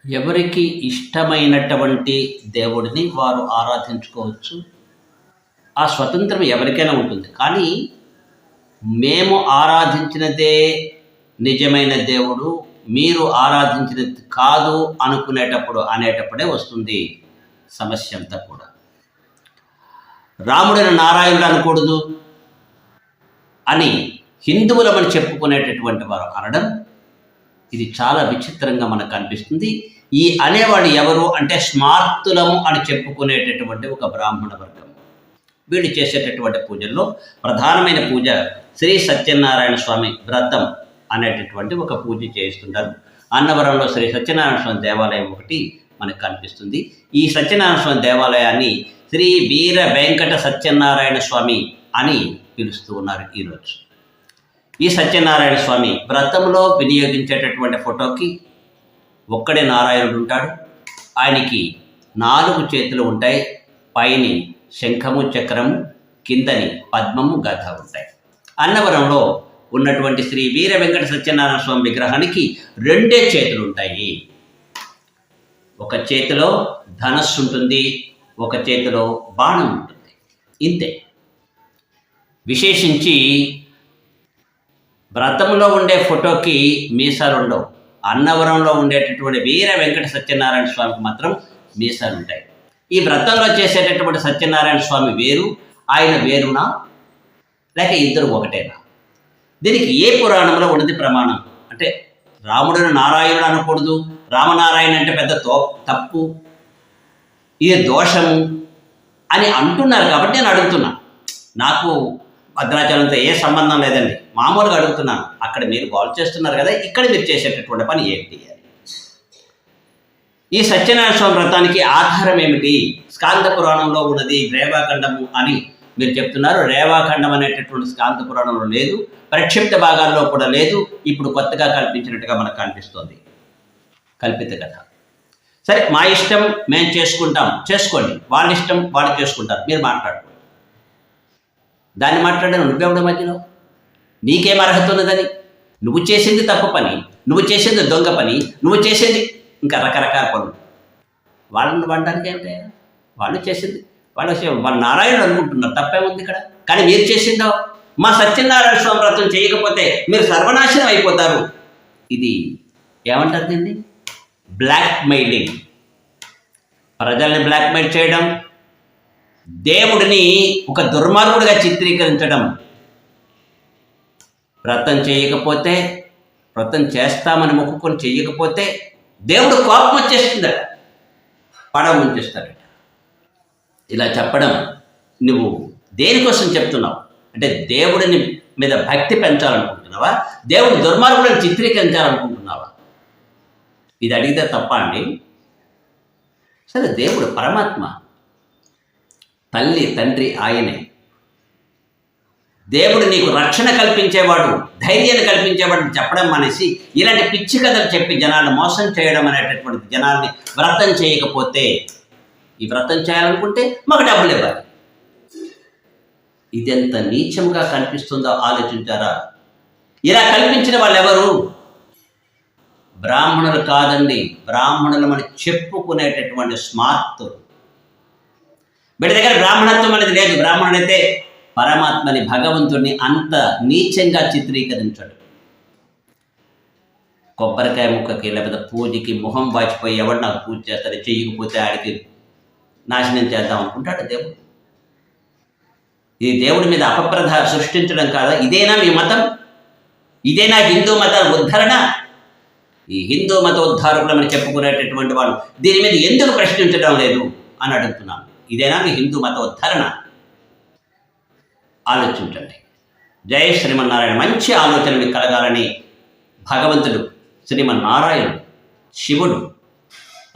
ఎవరికి ఇష్టమైనటువంటి దేవుడిని వారు ఆరాధించుకోవచ్చు. ఆ స్వతంత్రం ఎవరికైనా ఉంటుంది. కానీ మేము ఆరాధించినదే నిజమైన దేవుడు, మీరు ఆరాధించినది కాదు అనేటప్పుడే వస్తుంది సమస్య అంతా కూడా. రాముడిని నారాయణుడు అనకూడదు అని హిందువులమని చెప్పుకునేటటువంటి వారు అనడం, ఇది చాలా విచిత్రంగా మనకు కనిపిస్తుంది. ఈ అనేవాళ్ళు ఎవరు అంటే స్మార్తులము అని చెప్పుకునేటటువంటి ఒక బ్రాహ్మణ వర్గం. వీళ్ళు చేసేటటువంటి పూజల్లో ప్రధానమైన పూజ శ్రీ సత్యనారాయణ స్వామి వ్రతం అనేటటువంటి ఒక పూజ చేయిస్తుంటారు. అన్నవరంలో శ్రీ సత్యనారాయణ స్వామి దేవాలయం ఒకటి మనకు కనిపిస్తుంది. ఈ సత్యనారాయణ స్వామి దేవాలయాన్ని శ్రీ వీర వెంకట సత్యనారాయణ స్వామి అని పిలుస్తూ ఉన్నారు ఈరోజు. ఈ సత్యనారాయణ స్వామి వ్రతంలో వినియోగించేటటువంటి ఫోటోకి ఒక్కడే నారాయణుడు ఉంటాడు. ఆయనకి 4 చేతులు ఉంటాయి. పైని శంఖము చక్రము, కిందని పద్మము గద ఉంటాయి. అన్నవరంలో ఉన్నటువంటి శ్రీ వీర వెంకట సత్యనారాయణ స్వామి విగ్రహానికి 2 చేతులు ఉంటాయి. ఒక చేతిలో ధనస్సు ఉంటుంది, ఒక చేతిలో బాణం ఉంటుంది. ఇంతే. విశేషించి వ్రతంలో ఉండే ఫోటోకి మీసాలు ఉండవు. అన్నవరంలో ఉండేటటువంటి వీర వెంకట సత్యనారాయణ స్వామికి మాత్రం మీసాలు ఉంటాయి. ఈ వ్రతంలో చేసేటటువంటి సత్యనారాయణ స్వామి వేరు, ఆయన వేరునా లేక ఇద్దరు ఒకటేనా? దీనికి ఏ పురాణంలో ఉన్నది ప్రమాణం? అంటే రాముడిని నారాయణుడు అనకూడదు, రామనారాయణ అంటే పెద్ద తప్పు, ఇది దోషము అని అంటున్నారు కాబట్టి నేను అడుగుతున్నా. నాకు భద్రాచలంతో ఏ సంబంధం లేదండి, మామూలుగా అడుగుతున్నాను. అక్కడ మీరు బాల్ చేస్తున్నారు కదా, ఇక్కడ మీరు చేసేటటువంటి పని ఏంటి అని. ఈ సత్యనారాయణ స్వామి వ్రతానికి ఆధారం ఏమిటి? స్కాంద పురాణంలో ఉన్నది రేవాఖండము అని మీరు చెప్తున్నారు. రేవాఖండం అనేటటువంటి స్కాంద పురాణంలో లేదు, ప్రక్షిప్త భాగాల్లో కూడా లేదు. ఇప్పుడు కొత్తగా కల్పించినట్టుగా మనకు కనిపిస్తోంది. కల్పిత కథ. సరే, మా ఇష్టం మేము చేసుకుంటాం, చేసుకోండి. వాళ్ళ ఇష్టం వాళ్ళు చేసుకుంటారు, మీరు మాట్లాడుకోండి. దాన్ని మాట్లాడాను నువ్వెవడ మధ్యలో? నీకేం అర్హత ఉన్నదని? నువ్వు చేసింది తప్పు పని, నువ్వు చేసేది దొంగ పని, నువ్వు చేసేది ఇంకా రకరకాల పనులు. వాళ్ళని వండడానికి ఏమిటి? వాళ్ళు చేసింది వాళ్ళు నారాయణుడు అనుకుంటున్నారు, తప్పేముంది ఇక్కడ? కానీ మీరు చేసిందో మా సత్యనారాయణ స్వామి వ్రతం చేయకపోతే మీరు సర్వనాశనం అయిపోతారు. ఇది ఏమంటారు దీన్ని? బ్లాక్మెయిలింగ్. ప్రజల్ని బ్లాక్మెయిల్ చేయడం, దేవుడిని ఒక దుర్మార్గుడిగా చిత్రీకరించడం. వ్రతం చేయకపోతే, వ్రతం చేస్తామని మొక్కుకొని చేయకపోతే దేవుడు కోపం వచ్చేస్తుందట, పడవ ముంచేస్తాడట. ఇలా చెప్పడం నువ్వు దేనికోసం చెప్తున్నావు? అంటే దేవుడిని మీద భక్తి పెంచాలనుకుంటున్నావా? దేవుడు దుర్మార్గులను చిత్రీకరించాలనుకుంటున్నావా? ఇది అడిగితే తప్ప అండి? సరే, దేవుడు పరమాత్మ, తల్లి తండ్రి ఆయనే. దేవుడు నీకు రక్షణ కల్పించేవాడు, ధైర్యాన్ని కల్పించేవాడు చెప్పడం మానేసి ఇలాంటి పిచ్చి కథలు చెప్పి జనాలను మోసం చేయడం అనేటటువంటి, జనాల్ని వ్రతం చేయకపోతే, ఈ వ్రతం చేయాలనుకుంటే మాకు డబ్బులు ఇవ్వాలి. ఇదెంత నీచంగా కనిపిస్తుందో ఆలోచించారా? ఇలా కల్పించిన వాళ్ళు ఎవరు? బ్రాహ్మణులు కాదండి, బ్రాహ్మణులు అని చెప్పుకునేటటువంటి స్మార్తులు. వీడి దగ్గర బ్రాహ్మణత్వం అనేది లేదు. బ్రాహ్మణుడైతే పరమాత్మని, భగవంతుడిని అంత నీచంగా చిత్రీకరించాడు. కొబ్బరికాయ ముక్కకి లేకపోతే పూజకి మొహం వాచిపోయి ఎవడు నాకు పూజ చేస్తాడు, చెయ్యకపోతే ఆడికి నాశనం చేద్దాం అనుకుంటాడు దేవుడు. ఈ దేవుడి మీద అపప్రథ సృష్టించడం కాదా? ఇదేనా మీ మతం? ఇదేనా హిందూ మత ఉద్ధరణ? ఈ హిందూ మత ఉద్ధారకులమని చెప్పుకునేటటువంటి వాళ్ళు దీని మీద ఎందుకు ప్రశ్నించడం లేదు అని అడుగుతున్నాను. ఇదేనా మీ హిందూ మత ఉద్ధరణ? ఆలోచించండి. జై శ్రీమన్నారాయణ. మంచి ఆలోచన మీకు కలగాలని భగవంతుడు, శ్రీమన్నారాయణుడు, శివుడు,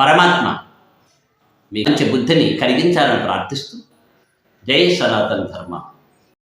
పరమాత్మ మీ మంచి బుద్ధిని కలిగించాలని ప్రార్థిస్తూ, జై సనాతన ధర్మ.